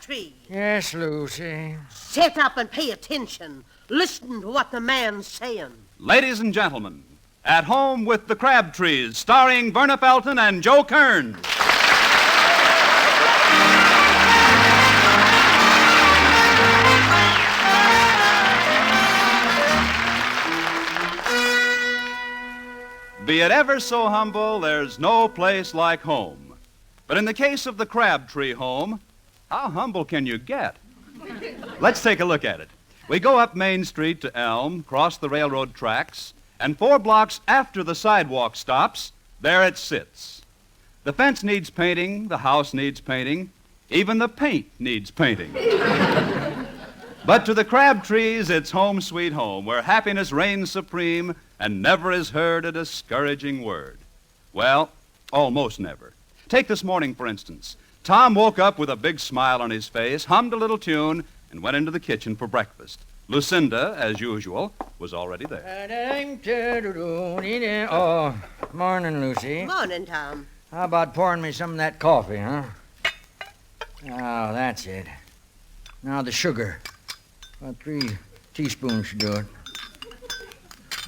Crabtree. Yes, Lucy. Sit up and pay attention. Listen to what the man's saying. Ladies and gentlemen, At Home with the Crabtrees, starring Verna Felton and Joe Kearns. Be it ever so humble, there's no place like home. But in the case of the Crabtree home, how humble can you get? Let's take a look at it. We go up Main Street to Elm, cross the railroad tracks, and 4 blocks after the sidewalk stops, there it sits. The fence needs painting, the house needs painting, even the paint needs painting. But to the Crabtrees, it's home sweet home, where happiness reigns supreme and never is heard a discouraging word. Well, almost never. Take this morning, for instance. Tom woke up with a big smile on his face, hummed a little tune, and went into the kitchen for breakfast. Lucinda, as usual, was already there. Oh, morning, Lucy. Morning, Tom. How about pouring me some of that coffee, huh? Oh, that's it. Now the sugar. About 3 teaspoons should do it.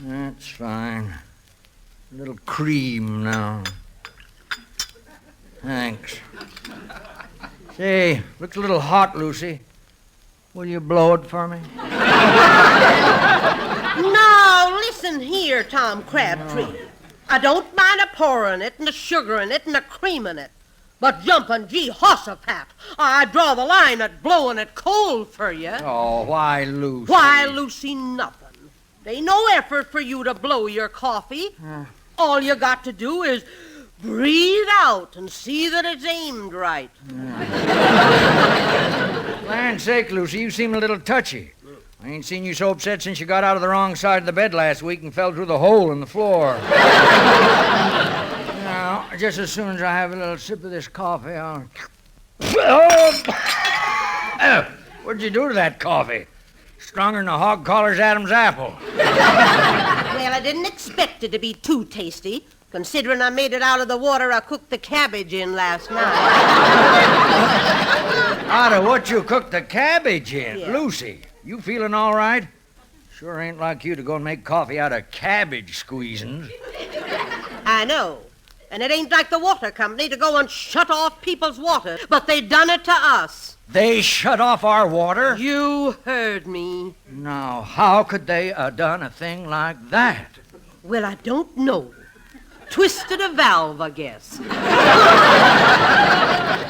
That's fine. A little cream now. Thanks. Say, looks a little hot, Lucy. Will you blow it for me? Now, listen here, Tom Crabtree. I don't mind a pouring it and a sugaring it and a creaming it. But jumping Jehoshaphat, I draw the line at blowing it cold for you. Oh, why, Lucy? Why, Lucy, nothing. There ain't no effort for you to blow your coffee. All you got to do is breathe out and see that it's aimed right. Land's sake, Lucy, you seem a little touchy. I ain't seen you so upset since you got out of the wrong side of the bed last week and fell through the hole in the floor. Now, just as soon as I have a little sip of this coffee, I'll... What'd you do to that coffee? Stronger than a hog collar's Adam's apple. Well, I didn't expect it to be too tasty, considering I made it out of the water I cooked the cabbage in last night. Out of what you cooked the cabbage in? Yeah. Lucy, you feeling all right? Sure ain't like you to go and make coffee out of cabbage squeezins. I know. And it ain't like the water company to go and shut off people's water, but they done it to us. They shut off our water? You heard me. Now, how could they have done a thing like that? Well, I don't know. Twisted a valve, I guess.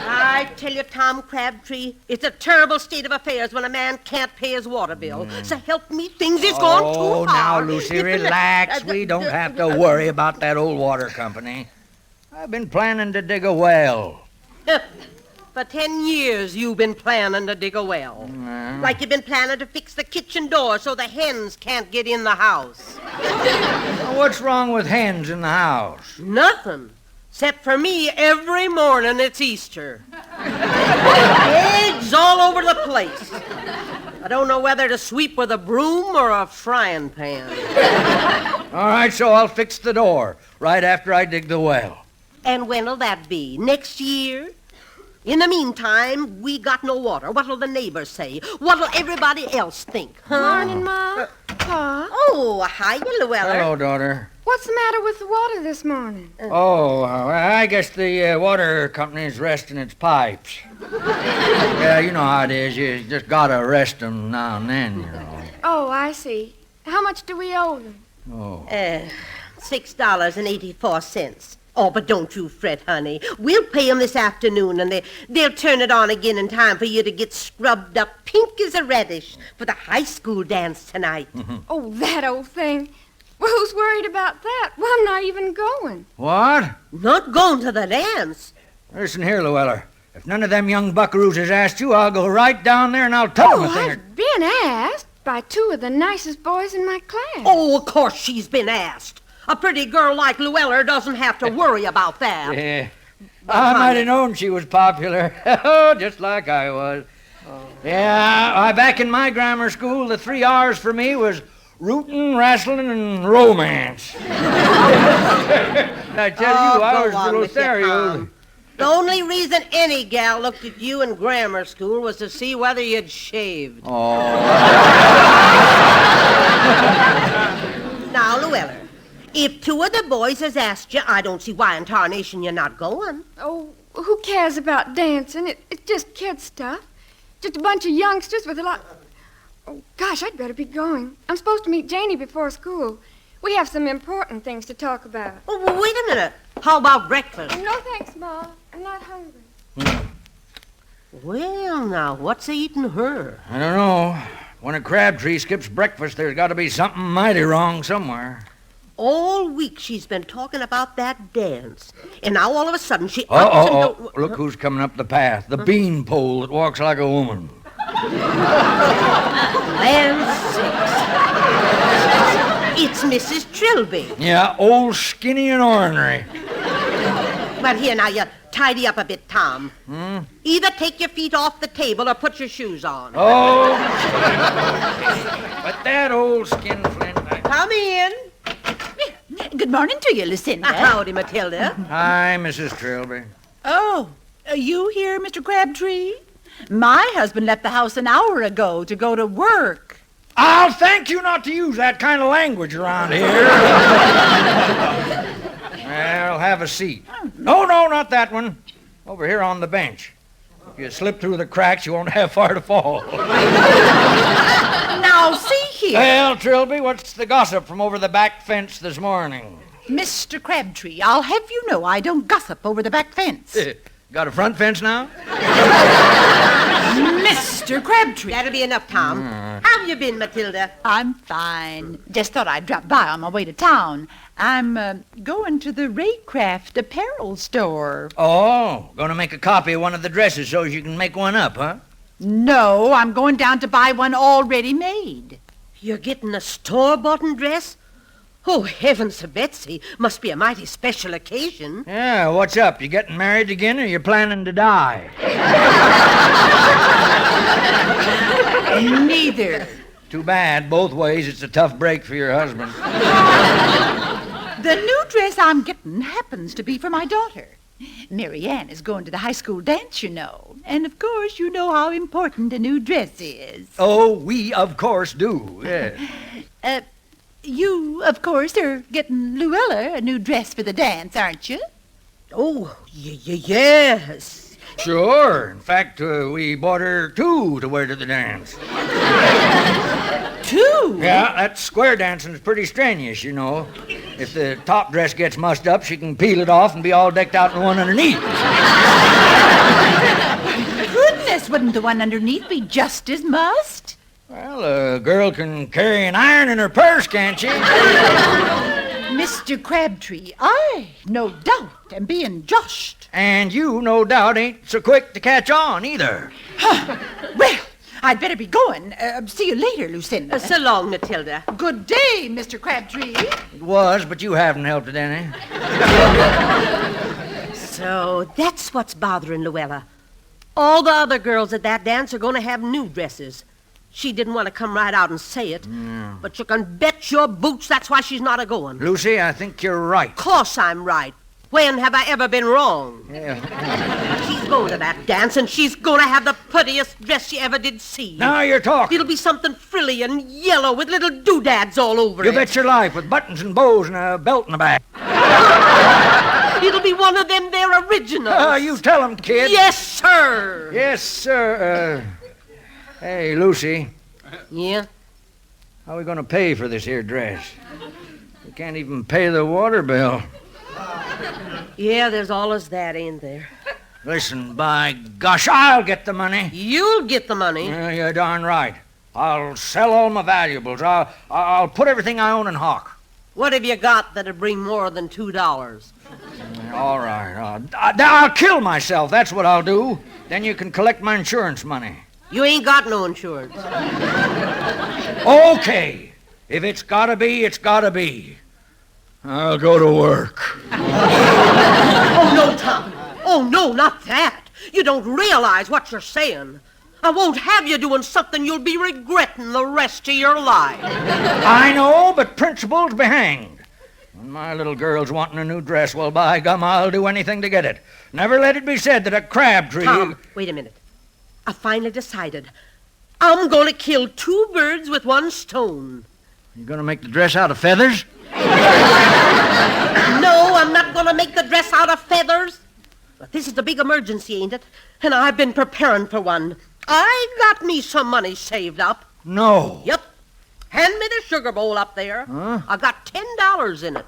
I tell you, Tom Crabtree, it's a terrible state of affairs when a man can't pay his water bill. So help me, things is gone too Oh, far. now, Lucy, relax. We don't have to worry about that old water company. I've been planning to dig a well. For 10 years, you've been planning to dig a well. Like you've been planning to fix the kitchen door so the hens can't get in the house. Now, what's wrong with hens in the house? Nothing. Except for me, every morning it's Easter. Eggs all over the place. I don't know whether to sweep with a broom or a frying pan. All right, so I'll fix the door right after I dig the well. And when'll that be? Next year? In the meantime, we got no water. What'll the neighbors say? What'll everybody else think? Huh? Morning, Ma. Pa. Oh, hi, Llewellyn. Hello, daughter. What's the matter with the water this morning? I guess the water company's resting its pipes. Yeah, you know how it is. You just gotta rest them now and then, you know. Oh, I see. How much do we owe them? Oh. $6.84. Oh, but don't you fret, honey. We'll pay them this afternoon, and they'll turn it on again in time for you to get scrubbed up pink as a radish for the high school dance tonight. Oh, that old thing. Well, who's worried about that? Well, I'm not even going. What? Not going to the dance? Listen here, Llewellyn. If none of them young buckaroos has asked you, I'll go right down there and I'll tell them a thing. I've been asked by 2 of the nicest boys in my class. Oh, of course she's been asked. A pretty girl like Llewellyn doesn't have to worry about that. Yeah. I might have known she was popular. Just like I was. Yeah, back in my grammar school, the 3 R's for me was rootin', wrestling, and romance. I tell you, I was the Lothario. The only reason any gal looked at you in grammar school was to see whether you'd shaved. Oh. Now, Llewellyn, if two of the boys has asked you, I don't see why in tarnation you're not going. Oh, who cares about dancing? It's just kid stuff. Just a bunch of youngsters with a lot... Oh, gosh, I'd better be going. I'm supposed to meet Janie before school. We have some important things to talk about. Oh, well, wait a minute. How about breakfast? No, thanks, Ma. I'm not hungry. Well, now, what's eating her? I don't know. When a Crabtree skips breakfast, there's got to be something mighty wrong somewhere. All week she's been talking about that dance. And now all of a sudden she... don't... Look who's coming up the path. The beanpole that walks like a woman. Land sakes. It's Mrs. Trilby. Yeah, old skinny and ornery. But here, now, you tidy up a bit, Tom. Either take your feet off the table or put your shoes on. Oh. But that old skinflint... Come in. Good morning to you, Lucinda. Howdy, Matilda. Hi, Mrs. Trilby. Oh, are you here, Mr. Crabtree? My husband left the house an hour ago to go to work. I'll thank you not to use that kind of language around here. Well, have a seat. No, not that one. Over here on the bench. If you slip through the cracks, you won't have far to fall. Now, see here. Well, Trilby, what's the gossip from over the back fence this morning? Mr. Crabtree, I'll have you know I don't gossip over the back fence. Got a front fence now? Mr. Crabtree. That'll be enough, Tom. How have you been, Matilda? I'm fine. Just thought I'd drop by on my way to town. I'm going to the Raycraft apparel store. Oh, gonna make a copy of one of the dresses so you can make one up, huh? No, I'm going down to buy one already made. You're getting a store-bought dress? Oh, heavens to Betsy. Must be a mighty special occasion. Yeah, what's up? You getting married again or you planning to die? Neither. Too bad. Both ways, it's a tough break for your husband. The new dress I'm getting happens to be for my daughter. Mary Ann is going to the high school dance, you know. And, of course, you know how important a new dress is. Oh, we, of course, do. Yeah. You, of course, are getting Luella a new dress for the dance, aren't you? Oh, yes. Sure. In fact, we bought her two to wear to the dance. Two? Yeah, that square dancing's pretty strenuous, you know. If the top dress gets mussed up, she can peel it off and be all decked out in the one underneath. Goodness, wouldn't the one underneath be just as mussed? Well, a girl can carry an iron in her purse, can't she? Mr. Crabtree, I, no doubt, am being joshed. And you, no doubt, ain't so quick to catch on, either. Well, I'd better be going. See you later, Lucinda. So long, Matilda. Good day, Mr. Crabtree. It was, but you haven't helped it any. So that's what's bothering Luella. All the other girls at that dance are going to have new dresses. She didn't want to come right out and say it, but you can bet your boots that's why she's not a-going. Lucy, I think you're right. Of course I'm right. When have I ever been wrong? Yeah. She's going to that dance, and she's going to have the prettiest dress she ever did see. Now you're talking. It'll be something frilly and yellow with little doodads all over You it. bet your life, with buttons and bows and a belt in the back. It'll be one of them there originals. You tell 'em, kid. Yes, sir. Yes, sir. Hey, Lucy, Yeah? how are we going to pay for this here dress? We can't even pay the water bill. Yeah, there's all as that, ain't there? Listen, by gosh, I'll get the money. You'll get the money. You're darn right. I'll sell all my valuables. I'll put everything I own in hock. What have you got that'll bring more than $2? All right. I'll kill myself. That's what I'll do. Then you can collect my insurance money. You ain't got no insurance. Okay. If it's gotta be, it's gotta be. I'll go to work. Oh, no, Tom. Oh, no, not that. You don't realize what you're saying. I won't have you doing something you'll be regretting the rest of your life. I know, but principles be hanged. When my little girl's wanting a new dress, well, by gum, I'll do anything to get it. Never let it be said that a Crabtree... Tom, wait a minute. I finally decided. I'm going to kill 2 birds with 1 stone. You gonna make the dress out of feathers? No, I'm not going to make the dress out of feathers. But this is a big emergency, ain't it? And I've been preparing for one. I got me some money saved up. No. Yep. Hand me the sugar bowl up there. Huh? I got $10 in it.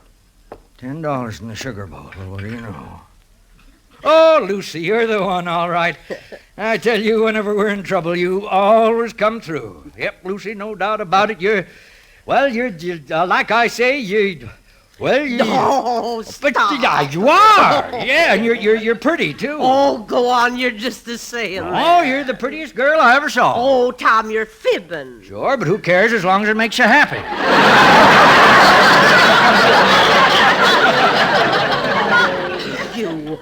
$10 in the sugar bowl. Well, what do you know? Oh, Lucy, you're the one, all right. I tell you, whenever we're in trouble, you always come through. Yep, Lucy, no doubt about it. You're like I say, you... Oh, But stop. you are. Yeah, and you're pretty, too. Oh, go on. You're just the same. Oh, you're the prettiest girl I ever saw. Oh, Tom, you're fibbing. Sure, but who cares as long as it makes you happy? You.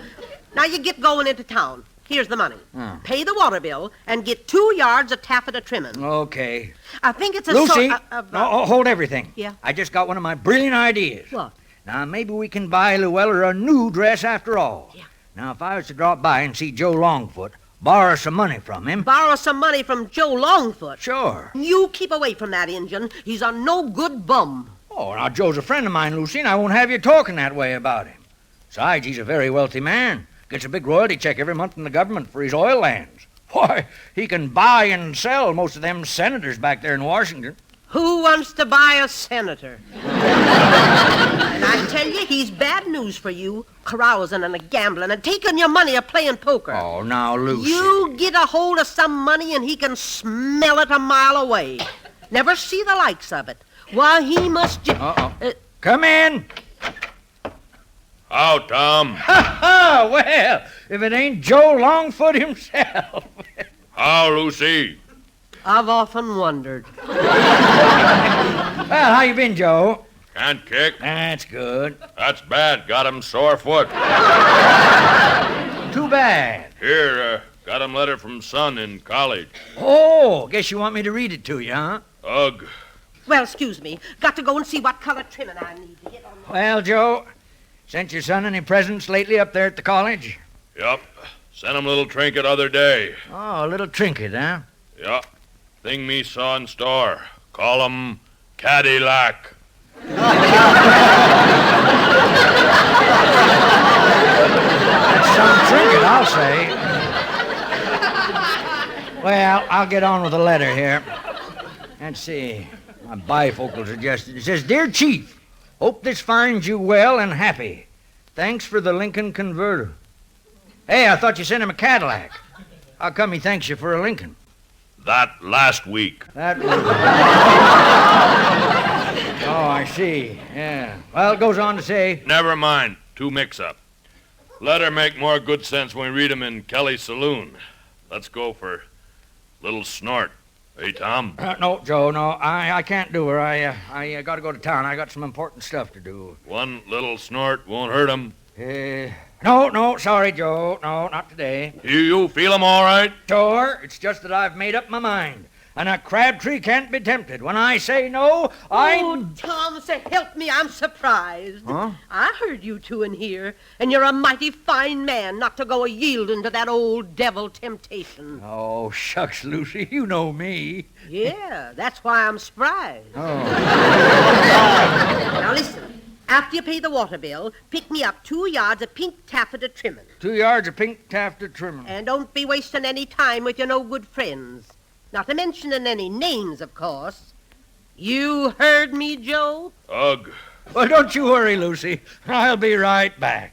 Now you get going into town. Here's the money. Hmm. Pay the water bill and get 2 yards of taffeta trimming. Okay. I think it's a Lucy, sort of... hold everything. Yeah? I just got one of my brilliant ideas. What? Now, maybe we can buy Llewellyn a new dress after all. Yeah. Now, if I was to drop by and see Joe Longfoot, borrow some money from him... Borrow some money from Joe Longfoot. Sure. You keep away from that Injun. He's a no-good bum. Oh, now, Joe's a friend of mine, Lucy, and I won't have you talking that way about him. Besides, he's a very wealthy man. Gets a big royalty check every month from the government for his oil lands. Why, he can buy and sell most of them senators back there in Washington. Who wants to buy a senator? And I tell you, he's bad news for you, carousing and gambling and taking your money or playing poker. Oh, now, Lucy. You get a hold of some money and he can smell it a mile away. Never see the likes of it. Why, he must Uh-oh. Come in. How, Tom? Ha! Well, if it ain't Joe Longfoot himself. How, Lucy? I've often wondered. Well, how you been, Joe? Can't kick. That's good. That's bad. Got him sore foot. Too bad. Here, got him letter from son in college. Oh, guess you want me to read it to you, huh? Ugh. Well, excuse me. Got to go and see what color trimming I need to get on the... Well, Joe, sent your son any presents lately up there at the college? Yup. Sent him a little trinket other day. Oh, a little trinket, huh? Yup. Thing me saw in store. Call 'em Cadillac. That's some trinket, I'll say. Well, I'll get on with the letter here. Let's see. My bifocal suggested. It says, Dear Chief, hope this finds you well and happy. Thanks for the Lincoln converter. Hey, I thought you sent him a Cadillac. How come he thanks you for a Lincoln? That last week. That was... Oh, I see. Yeah. Well, it goes on to say... Never mind. Two mix-up. Letter make more good sense when we read 'em in Kelly's saloon. Let's go for little snort. Hey, Tom? No, Joe, no. I can't do her. I got to go to town. I got some important stuff to do. One little snort won't hurt 'em. No, sorry, Joe. No, not today. You feel 'em all right? Sure, it's just that I've made up my mind. And a Crabtree can't be tempted. When I say no, Oh, Tom, say, help me, I'm surprised. Huh? I heard you two in here, and you're a mighty fine man not to go a-yielding to that old devil temptation. Oh, shucks, Lucy, you know me. Yeah, that's why I'm surprised. Oh. Now listen, after you pay the water bill, pick me up 2 yards of pink taffeta trimming. 2 yards of pink taffeta trimming. And don't be wasting any time with your no-good friends. Not to mention any names, of course. You heard me, Joe? Ugh. Well, don't you worry, Lucy. I'll be right back.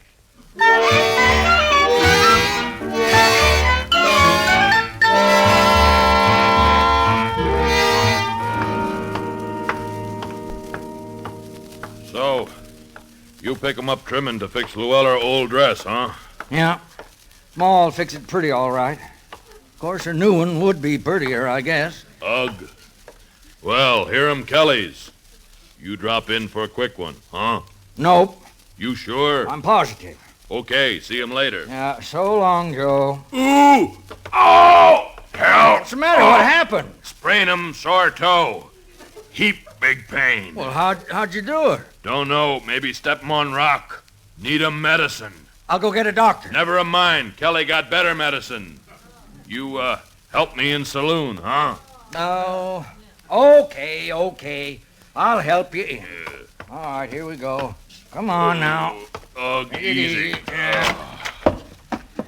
So, you pick 'em up trimming to fix Llewellyn's old dress, huh? Yeah. Ma'll fix it pretty all right. Of course, her new one would be prettier, I guess. Ugh. Well, here 'em Kelly's. You drop in for a quick one, huh? Nope. You sure? I'm positive. Okay, see 'em later. Yeah, so long, Joe. Ooh! Oh! Help! What's the matter? What happened? Sprain 'em, sore toe. Heap big pain. Well, how'd you do it? Don't know. Maybe step 'em on rock. Need a medicine. I'll go get a doctor. Never a mind. Kelly got better medicine. You, help me in saloon, huh? Oh, okay. I'll help you in. All right, here we go. Come on now. Easy. Yeah.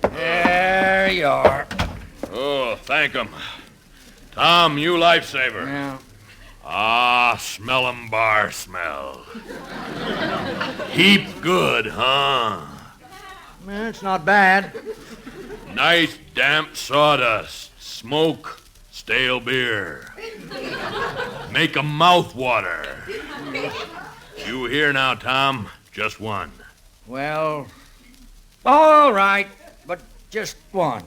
There you are. Oh, thank 'em. Tom, you lifesaver. Yeah. Ah, smell 'em bar smell. Heap good, huh? It's not bad. Nice damp sawdust. Smoke stale beer. Make 'em mouth water. You here now, Tom? Just one. Well, all right, but just one.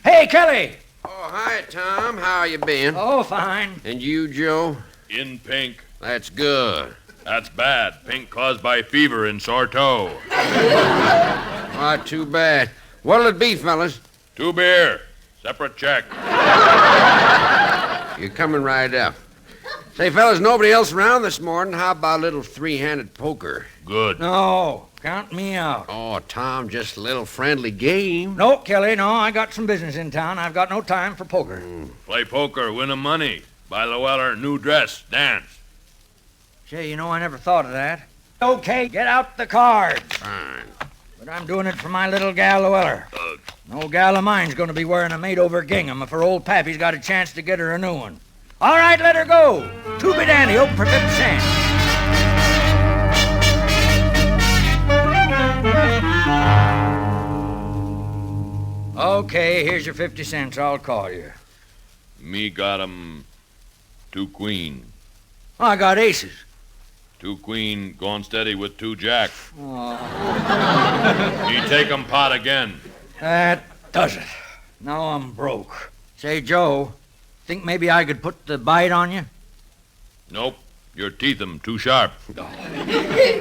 Hey, Kelly! Oh, hi, Tom. How you been? Oh, fine. And you, Joe? In pink. That's good. That's bad. Pink caused by fever and sore toe. Not too bad. What'll it be, fellas? 2 beer. Separate check. You're coming right up. Say, fellas, nobody else around this morning. How about a little three-handed poker? Good. No, count me out. Oh, Tom, just a little friendly game. No, Kelly, no, I got some business in town. I've got no time for poker. Play poker, win 'em money. Buy Llewellyn new dress, dance. Say, I never thought of that. Okay, get out the cards. Fine. But I'm doing it for my little gal, Lleweller. No gal of mine's going to be wearing a made-over gingham if her old pappy's got a chance to get her a new one. All right, let her go. 2-bit ante, open for 50 cents. Okay, here's your 50 cents. I'll call you. Me got 'em 2 queen. Oh, I got aces. 2 queen going steady with 2 jack. Me take 'em pot again. That does it. Now I'm broke. Say, Joe, think maybe I could put the bite on you? Nope. Your teeth 'em too sharp.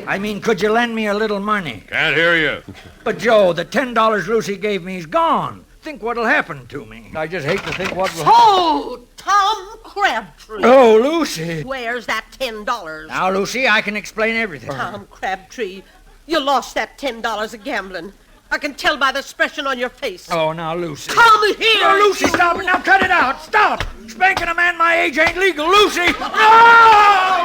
I mean, could you lend me a little money? Can't hear you. But, Joe, the $10 Lucy gave me's gone. Think what'll happen to me. I just hate to think what will... Oh, Tom Crabtree. Oh, Lucy. Where's that $10? Now, Lucy, I can explain everything. Tom Crabtree, you lost that $10 a gambling. I can tell by the expression on your face. Oh, now, Lucy. Come here! No, Lucy, stop it. Now, cut it out. Stop. Spanking a man my age ain't legal. Lucy! No!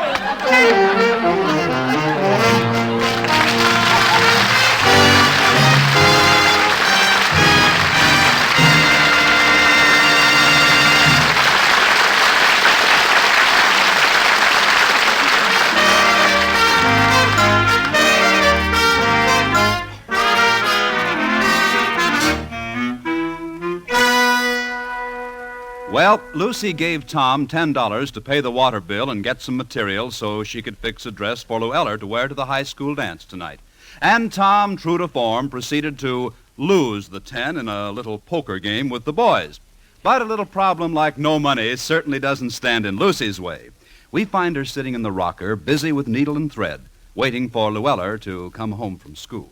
Well, Lucy gave Tom $10 to pay the water bill and get some materials so she could fix a dress for Llewellyn to wear to the high school dance tonight. And Tom, true to form, proceeded to lose the 10 in a little poker game with the boys. But a little problem like no money certainly doesn't stand in Lucy's way. We find her sitting in the rocker, busy with needle and thread, waiting for Llewellyn to come home from school.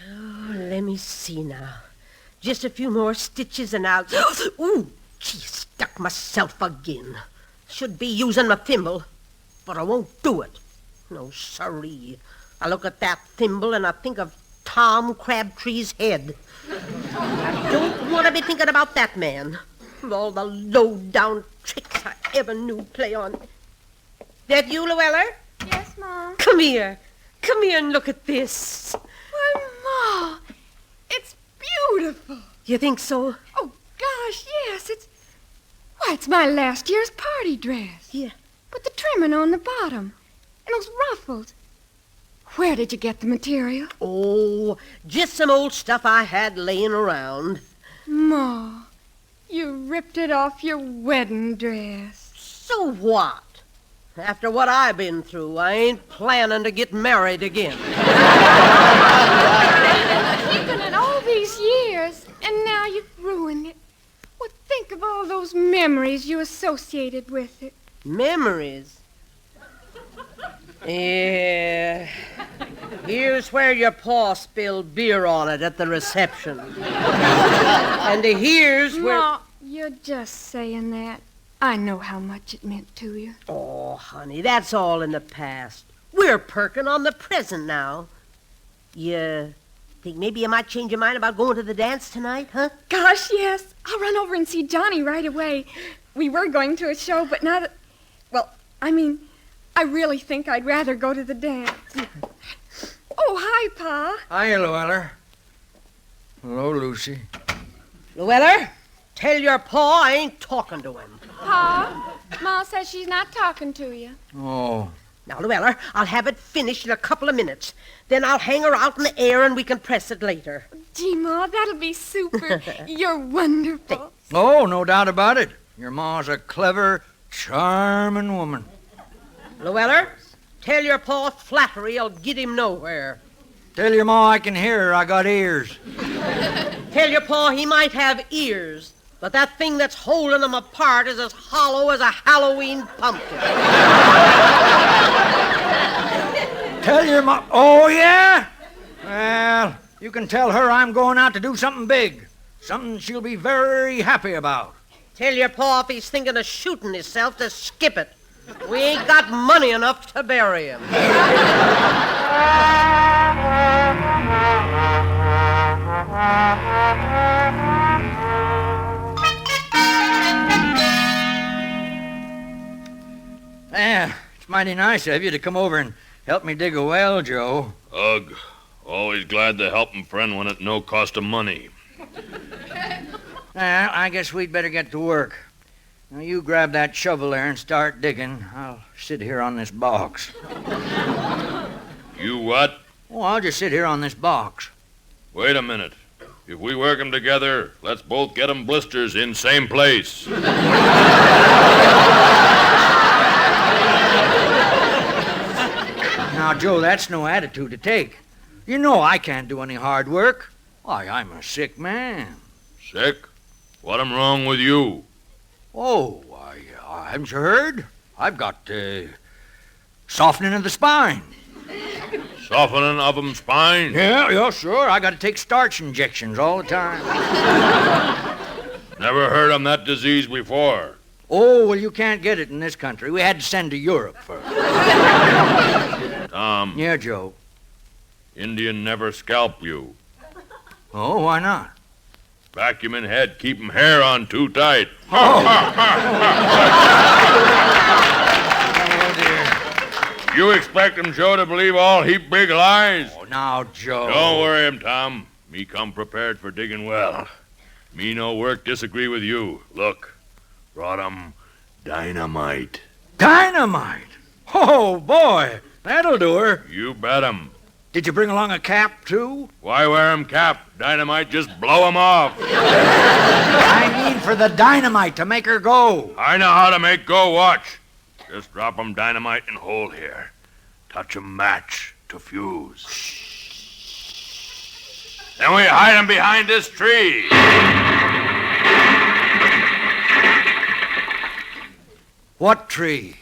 Oh, let me see now. Just a few more stitches and I'll... Ooh! Gee, stuck myself again. Should be using my thimble, but I won't do it. No, sirree. I look at that thimble and I think of Tom Crabtree's head. I don't want to be thinking about that man. Of all the low-down tricks I ever knew play on. That you, Llewellyn? Yes, Mom. Come here. Come here and look at this. Why, Ma, it's beautiful. You think so? Oh, gosh, yes, it's my last year's party dress. Yeah. With the trimming on the bottom and those ruffles. Where did you get the material? Oh, just some old stuff I had laying around. Ma, you ripped it off your wedding dress. So what? After what I've been through, I ain't planning to get married again. Keeping it all these years, and now you've ruined it. Well, think of all those memories you associated with it. Memories? Yeah. Here's where your pa spilled beer on it at the reception. And here's where... Ma, you're just saying that. I know how much it meant to you. Oh, honey, that's all in the past. We're perking on the present now. You think maybe you might change your mind about going to the dance tonight, huh? Gosh, yes. I'll run over and see Johnny right away. We were going to a show, but now that... Well, I mean, I really think I'd rather go to the dance. Oh, hi, Pa. Hiya, Llewellyn. Hello, Lucy. Llewellyn, tell your pa I ain't talking to him. Pa, Ma says she's not talking to you. Oh. Now, Llewellyn, I'll have it finished in a couple of minutes. Then I'll hang her out in the air and we can press it later. Gee, Ma, that'll be super. You're wonderful. Oh, no doubt about it. Your ma's a clever, charming woman. Llewellyn, tell your pa flattery'll get him nowhere. Tell your ma I can hear her. I got ears. Tell your pa he might have ears, but that thing that's holding them apart is as hollow as a Halloween pumpkin. Tell your ma... Oh, yeah? Well, you can tell her I'm going out to do something big. Something she'll be very happy about. Tell your pa if he's thinking of shooting himself to skip it. We ain't got money enough to bury him. Yeah, it's mighty nice of you to come over and help me dig a well, Joe. Ugh. Always glad to help a friend when at no cost of money. Well, I guess we'd better get to work. Now, you grab that shovel there and start digging. I'll sit here on this box. You what? Oh, I'll just sit here on this box. Wait a minute. If we work 'em together, let's both get 'em blisters in same place. Now, Joe, that's no attitude to take. You know I can't do any hard work. Why, I'm a sick man. Sick? What'm wrong with you? Oh, haven't you heard? I've got, softening of the spine. Softening of 'em spine? Yeah, sure. I got to take starch injections all the time. Never heard 'em that disease before. Oh, well, you can't get it in this country. We had to send to Europe first. Tom, Yeah, Joe. Indian never scalp you. Oh, why not? Vacuum in head, keep 'em hair on too tight. Oh, dear. You expect 'em, Joe, to believe all heap big lies? Oh, now, Joe. Don't worry 'em, Tom. Me come prepared for digging well. Me no work disagree with you. Look, brought 'em dynamite. Dynamite? Oh, boy. That'll do her. You bet 'em. Did you bring along a cap, too? Why wear 'em cap? Dynamite just blow 'em off. I mean for the dynamite to make her go. I know how to make go. Watch. Just drop 'em dynamite in hole here. Touch 'em match to fuse. Then we hide 'em behind this tree. What tree?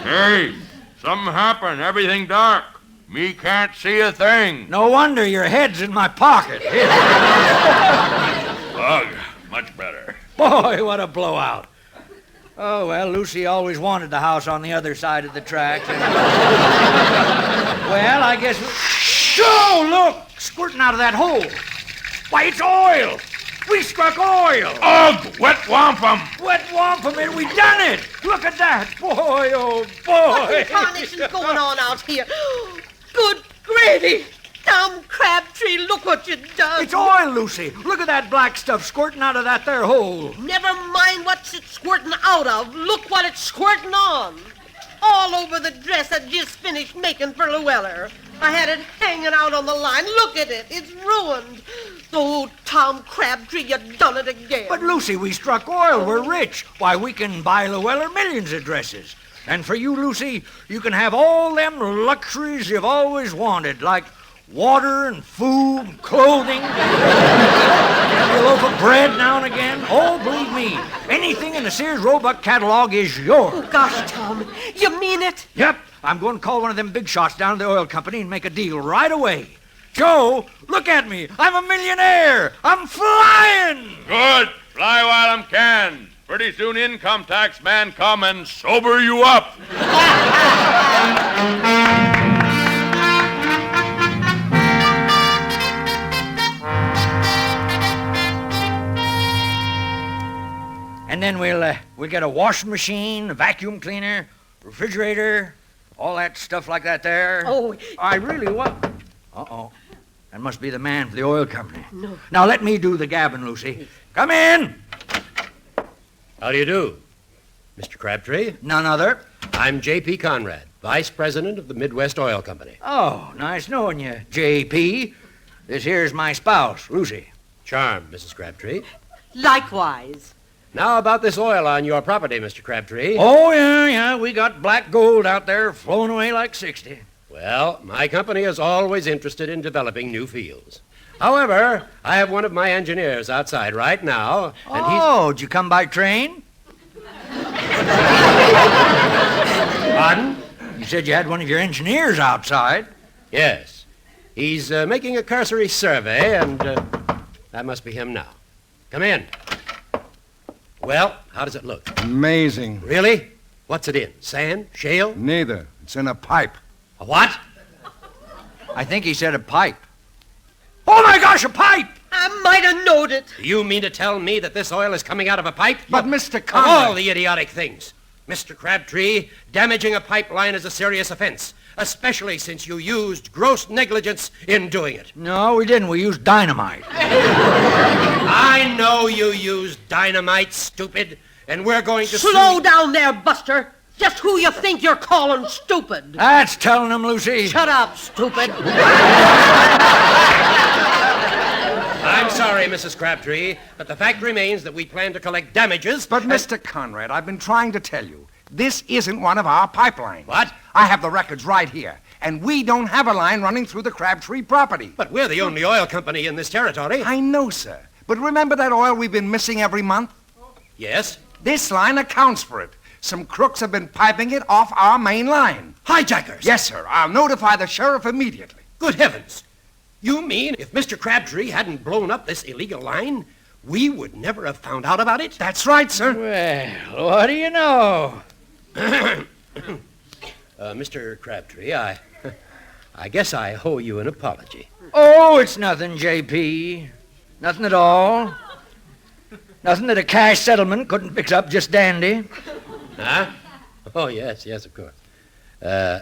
Hey, something happened. Everything dark. Me can't see a thing. No wonder your head's in my pocket. Here. Ugh, much better. Boy, what a blowout. Oh, well, Lucy always wanted the house on the other side of the tracks. Well, I guess... Joe, look! Squirting out of that hole. Why, it's oil! We struck oil! Ugh, wet wampum. Wet wampum, and we done it! Look at that! Boy, oh, boy! What tarnation going on out here? Good gravy! Tom Crabtree, look what you done. It's oil, Lucy. Look at that black stuff squirting out of that there hole. Never mind what's it squirting out of. Look what it's squirting on. All over the dress I just finished making for Llewellyn. I had it hanging out on the line. Look at it. It's ruined. Oh, Tom Crabtree, you done it again. But, Lucy, we struck oil. We're rich. Why, we can buy Llewellyn millions of dresses. And for you, Lucy, you can have all them luxuries you've always wanted, like water and food and clothing. Maybe a loaf of bread now and again. Oh, believe me, anything in the Sears Roebuck catalog is yours. Oh, gosh, Tom, you mean it? Yep, I'm going to call one of them big shots down to the oil company and make a deal right away. Joe, look at me. I'm a millionaire. I'm flying. Good. Fly while I'm can. Pretty soon income tax man come and sober you up. And then we'll get a washing machine, a vacuum cleaner, refrigerator, all that stuff like that there. Oh. I really want... Uh-oh. That must be the man for the oil company. No. Now let me do the gabbing, Lucy. Come in. How do you do, Mr. Crabtree? None other. I'm J.P. Conrad, Vice President of the Midwest Oil Company. Oh, nice knowing you, J.P. This here's my spouse, Lucy. Charmed, Mrs. Crabtree. Likewise. Now about this oil on your property, Mr. Crabtree. Oh, yeah, we got black gold out there flowing away like 60. Well, my company is always interested in developing new fields. However, I have one of my engineers outside right now, and Oh, did you come by train? Pardon? You said you had one of your engineers outside. Yes. He's making a cursory survey, and that must be him now. Come in. Well, how does it look? Amazing. Really? What's it in? Sand? Shale? Neither. It's in a pipe. A what? I think he said a pipe. Oh, my gosh, a pipe! I might have knowed it. Do you mean to tell me that this oil is coming out of a pipe? But, Mr. Of Conrad... all the idiotic things. Mr. Crabtree, damaging a pipeline is a serious offense, especially since you used gross negligence in doing it. No, we didn't. We used dynamite. I know you used dynamite, stupid, and we're going to Slow down there, Buster. Just who you think you're calling stupid? That's telling him, Lucy. Shut up, stupid. I'm sorry, Mrs. Crabtree, but the fact remains that we plan to collect damages. But, Mr. Conrad, I've been trying to tell you, this isn't one of our pipelines. What? I have the records right here, and we don't have a line running through the Crabtree property. But we're the only oil company in this territory. I know, sir. But remember that oil we've been missing every month? Yes? This line accounts for it. Some crooks have been piping it off our main line. Hijackers? Yes, sir. I'll notify the sheriff immediately. Good heavens. You mean if Mr. Crabtree hadn't blown up this illegal line, we would never have found out about it? That's right, sir. Well, what do you know? Mr. Crabtree, I guess I owe you an apology. Oh, it's nothing, J.P. Nothing at all. Nothing that a cash settlement couldn't fix up just dandy. Huh? Oh, yes, of course.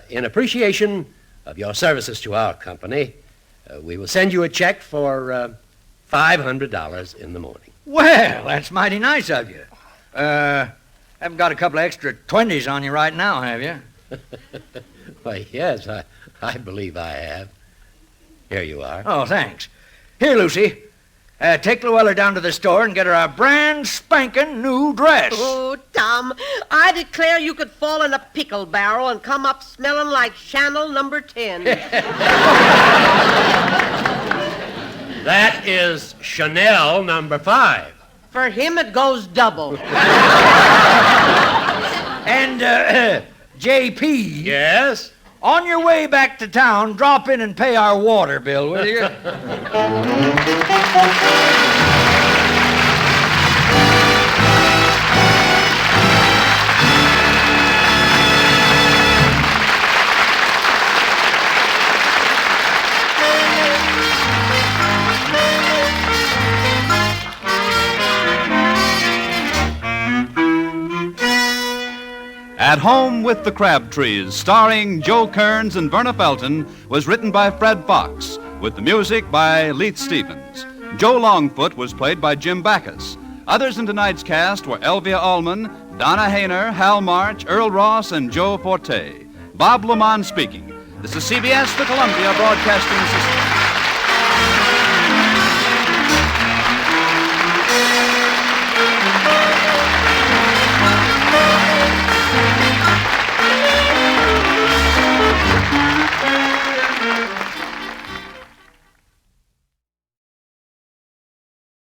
In appreciation of your services to our company, we will send you a check for $500 in the morning. Well, that's mighty nice of you. Haven't got a couple of extra 20s on you right now, have you? Why, yes, I believe I have. Here you are. Oh, thanks. Here, Lucy. Take Luella down to the store and get her a brand spanking new dress. Oh, Tom, I declare you could fall in a pickle barrel and come up smelling like Channel number 10. That is Chanel number 5. For him, it goes double. And, J.P. Yes? On your way back to town, drop in and pay our water bill, will you? At Home with the Crabtrees, starring Joe Kearns and Verna Felton, was written by Fred Fox, with the music by Leith Stevens. Joe Longfoot was played by Jim Backus. Others in tonight's cast were Elvia Ullman, Donna Hayner, Hal March, Earl Ross, and Joe Forte. Bob Lamont speaking. This is CBS, the Columbia Broadcasting System.